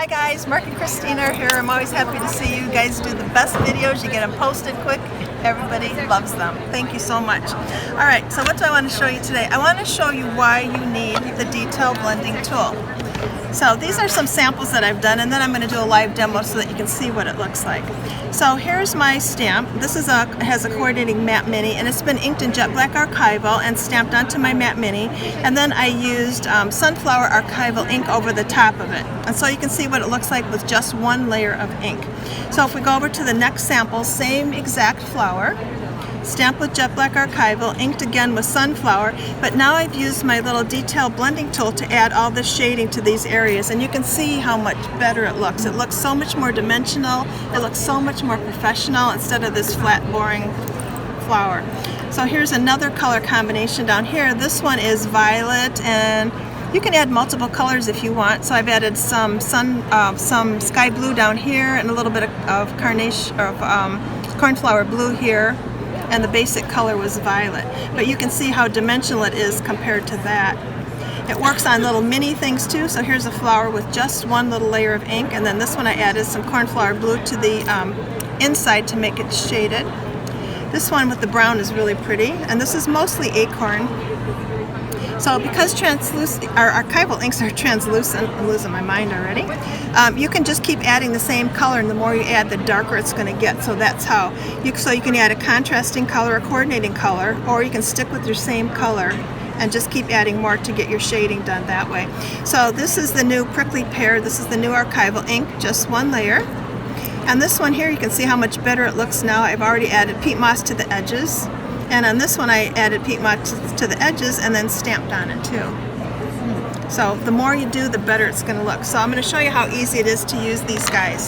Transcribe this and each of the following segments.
Hi guys, Mark and Christina are here. I'm always happy to see you guys do the best videos. You get them posted quick. Everybody loves them. Thank you so much. Alright, so what do I want to show you today? I want to show you why you need the detail blending tool. So these are some samples that I've done, and then I'm going to do a live demo so that you can see what it looks like. So here's my stamp. This is has a coordinating matte mini, and it's been inked in jet black archival and stamped onto my matte mini, and then I used sunflower archival ink over the top of it. And so you can see what it looks like with just one layer of ink. So if we go over to the next sample, same exact flower, stamped with jet black archival, inked again with sunflower, but now I've used my little detail blending tool to add all the shading to these areas, and you can see how much better it looks. It looks so much more dimensional, it looks so much more professional instead of this flat, boring flower. So here's another color combination down here. This one is violet, and you can add multiple colors if you want. So I've added some sky blue down here and a little bit of carnation, cornflower blue here, and the basic color was violet. But you can see how dimensional it is compared to that. It works on little mini things too. So here's a flower with just one little layer of ink, and then this one I added some cornflower blue to the inside to make it shaded. This one with the brown is really pretty, and this is mostly acorn. So because our archival inks are translucent, I'm losing my mind already, you can just keep adding the same color, and the more you add, the darker it's going to get. So that's how. So you can add a contrasting color, a coordinating color, or you can stick with your same color and just keep adding more to get your shading done that way. So this is the new prickly pear. This is the new archival ink, just one layer. And this one here, you can see how much better it looks now. I've already added peat moss to the edges. And on this one I added peat moss to the edges and then stamped on it too. So the more you do, the better it's going to look. So I'm going to show you how easy it is to use these guys.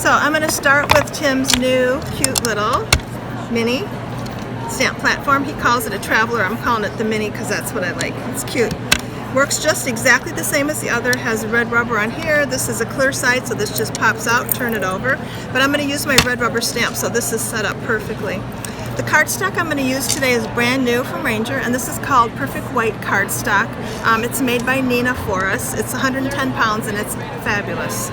So I'm going to start with Tim's new cute little mini stamp platform. He calls it a traveler. I'm calling it the mini because that's what I like. It's cute. Works just exactly the same as the other. Has red rubber on here. This is a clear side, so this just pops out. Turn it over. But I'm going to use my red rubber stamp, so this is set up perfectly. The cardstock I'm going to use today is brand new from Ranger, and this is called Perfect White cardstock. It's made by Nina for us. It's 110 pounds and it's fabulous.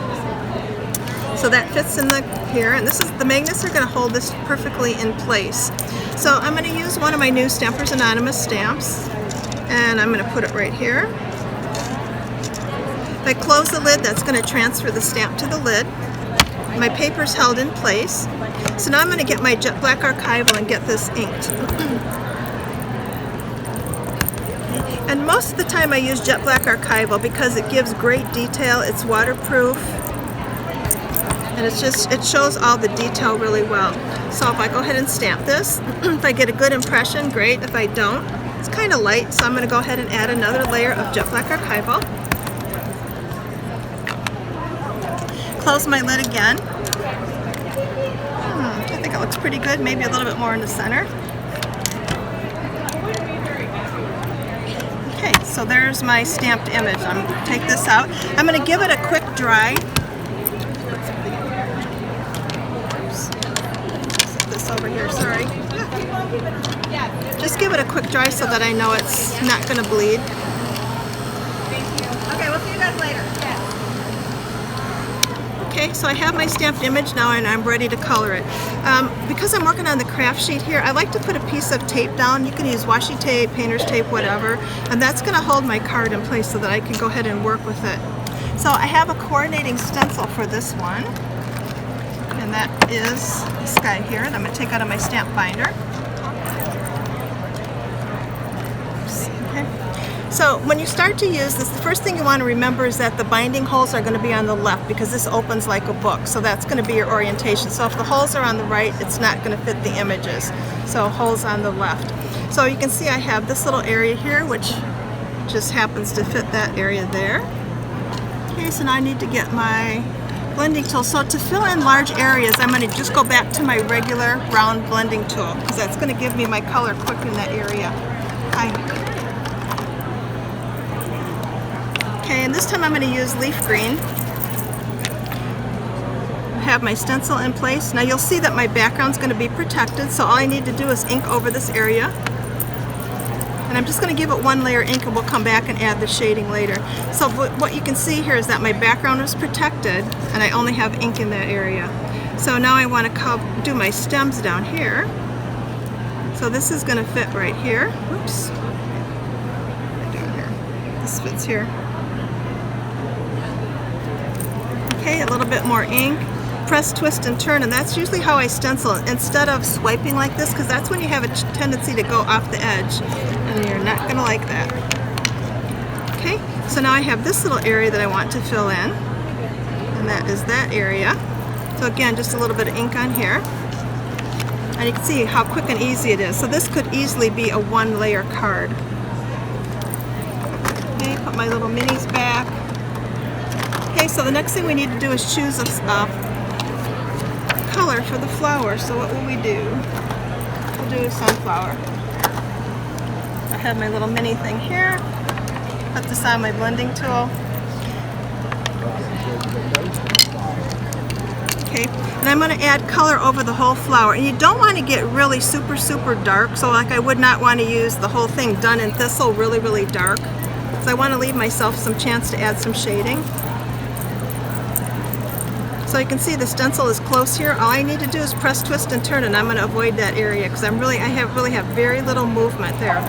So that fits in here, and this is the magnets are going to hold this perfectly in place. So I'm going to use one of my new Stampers Anonymous stamps, and I'm going to put it right here. If I close the lid, that's going to transfer the stamp to the lid. My paper's held in place. So now I'm going to get my jet black archival and get this inked. And most of the time I use jet black archival because it gives great detail, it's waterproof, and it shows all the detail really well. So if I go ahead and stamp this, if I get a good impression, great. If I don't, it's kind of light, so I'm going to go ahead and add another layer of jet black archival. Close my lid again. I think it looks pretty good, maybe a little bit more in the center. Okay, so there's my stamped image. I'm going to take this out. I'm going to give it a quick dry. Oops. Set this over here, sorry. Just give it a quick dry so that I know it's not going to bleed. Okay, we'll see you guys later. Okay, so I have my stamped image now and I'm ready to color it. Because I'm working on the craft sheet here, I like to put a piece of tape down. You can use washi tape, painter's tape, whatever, and that's going to hold my card in place so that I can go ahead and work with it. So I have a coordinating stencil for this one, and that is this guy here, and I'm going to take out of my stamp binder. So when you start to use this, the first thing you want to remember is that the binding holes are going to be on the left because this opens like a book. So that's going to be your orientation. So if the holes are on the right, it's not going to fit the images. So holes on the left. So you can see I have this little area here which just happens to fit that area there. Okay, so now I need to get my blending tool. So to fill in large areas, I'm going to just go back to my regular round blending tool because that's going to give me my color quick in that area. Okay, and this time I'm going to use leaf green. I have my stencil in place. Now you'll see that my background's going to be protected, so all I need to do is ink over this area. And I'm just going to give it one layer of ink and we'll come back and add the shading later. So what you can see here is that my background is protected and I only have ink in that area. So now I want to do my stems down here. So this is going to fit right here. Oops. What am I doing here? This fits here. Okay, a little bit more ink. Press, twist, and turn, and that's usually how I stencil instead of swiping like this, because that's when you have a tendency to go off the edge, and you're not going to like that. Okay, so now I have this little area that I want to fill in, and that is that area. So again, just a little bit of ink on here, and you can see how quick and easy it is. So this could easily be a one-layer card. Okay, put my little minis back. Okay, so the next thing we need to do is choose a color for the flower. So what will we do? We'll do sunflower. I have my little mini thing here. Put this on my blending tool. Okay, and I'm going to add color over the whole flower. And you don't want to get really super dark. So like I would not want to use the whole thing done in thistle really dark. So I want to leave myself some chance to add some shading. So you can see the stencil is close here. All I need to do is press, twist, and turn, and I'm going to avoid that area because I really have very little movement there.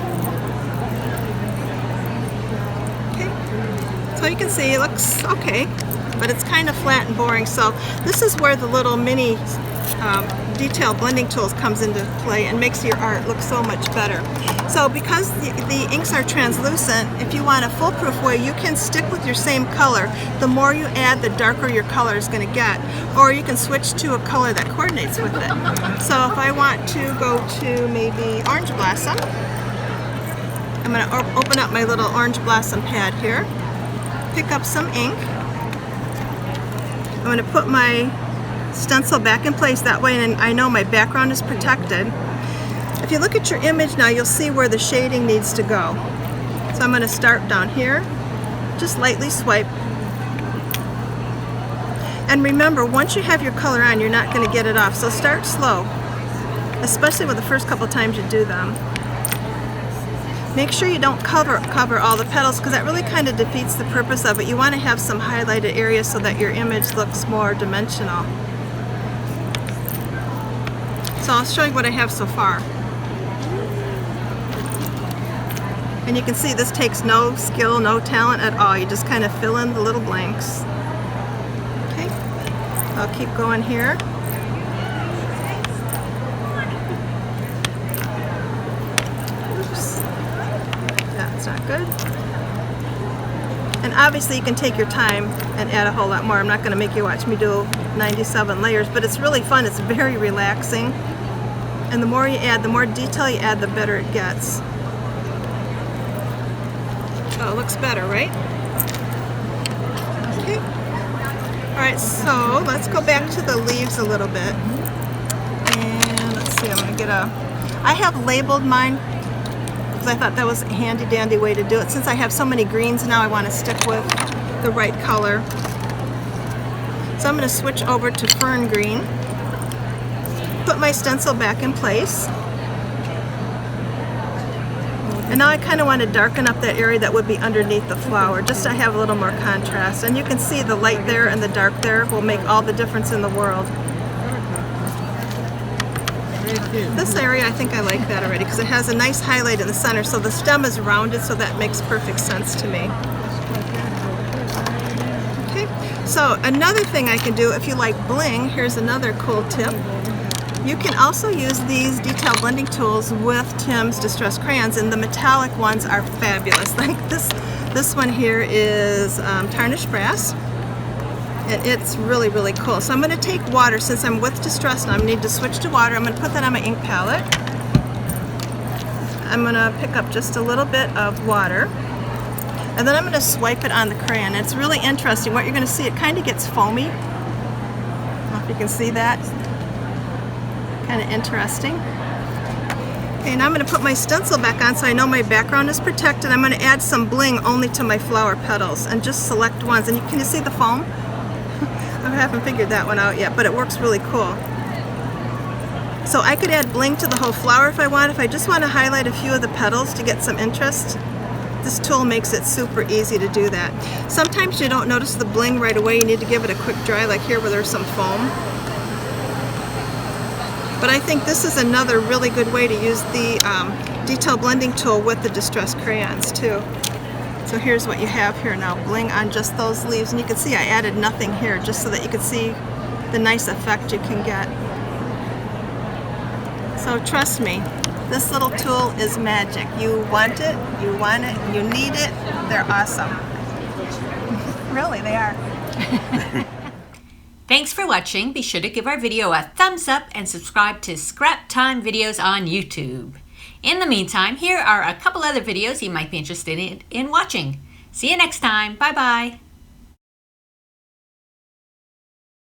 Okay, so you can see it looks okay, but it's kind of flat and boring. So this is where the little mini detail blending tools comes into play and makes your art look so much better. So because the inks are translucent, if you want a foolproof way, you can stick with your same color. The more you add, the darker your color is going to get. Or you can switch to a color that coordinates with it. So if I want to go to maybe Orange Blossom, I'm going to open up my little Orange Blossom pad here, pick up some ink. I'm going to put my stencil back in place that way, and I know my background is protected. If you look at your image now, you'll see where the shading needs to go. So I'm going to start down here, just lightly swipe. And remember, once you have your color on, you're not going to get it off. So start slow, especially with the first couple times you do them. Make sure you don't cover all the petals because that really kind of defeats the purpose of it. You want to have some highlighted areas so that your image looks more dimensional. So I'll show you what I have so far. And you can see this takes no skill, no talent at all. You just kind of fill in the little blanks. Okay, I'll keep going here. Oops, that's not good. And obviously you can take your time and add a whole lot more. I'm not going to make you watch me do 97 layers, but it's really fun. It's very relaxing. And the more you add, the more detail you add, the better it gets. Oh, it looks better, right? Okay. Alright, so let's go back to the leaves a little bit. And let's see, I'm going to get I have labeled mine because I thought that was a handy dandy way to do it. Since I have so many greens now, I want to stick with the right color. So I'm going to switch over to fern green. Put my stencil back in place. And now I kind of want to darken up that area that would be underneath the flower, just to have a little more contrast. And you can see the light there and the dark there will make all the difference in the world. This area, I think I like that already because it has a nice highlight in the center, so the stem is rounded, so that makes perfect sense to me. Okay, so another thing I can do if you like bling, here's another cool tip. You can also use these detail blending tools with Tim's Distress crayons, and the metallic ones are fabulous. Like this one here is tarnished brass, and it's really cool. So I'm going to take water, since I'm with Distress now I need to switch to water. I'm going to put that on my ink palette. I'm going to pick up just a little bit of water, and then I'm going to swipe it on the crayon. It's really interesting. What you're going to see, it kind of gets foamy. I don't know if you can see that. Kind of interesting. Okay, now I'm going to put my stencil back on so I know my background is protected. I'm going to add some bling only to my flower petals and just select ones. And can you see the foam? I haven't figured that one out yet, but it works really cool. So I could add bling to the whole flower if I want. If I just want to highlight a few of the petals to get some interest, this tool makes it super easy to do that. Sometimes you don't notice the bling right away. You need to give it a quick dry, like here where there's some foam. But I think this is another really good way to use the detail blending tool with the distressed crayons too. So here's what you have here now, bling on just those leaves. And you can see I added nothing here just so that you can see the nice effect you can get. So trust me, this little tool is magic. You want it, you need it, they're awesome. Really, they are. Thanks for watching. Be sure to give our video a thumbs up and subscribe to Scrap Time Videos on YouTube. In the meantime, here are a couple other videos you might be interested in watching. See you next time. Bye-bye.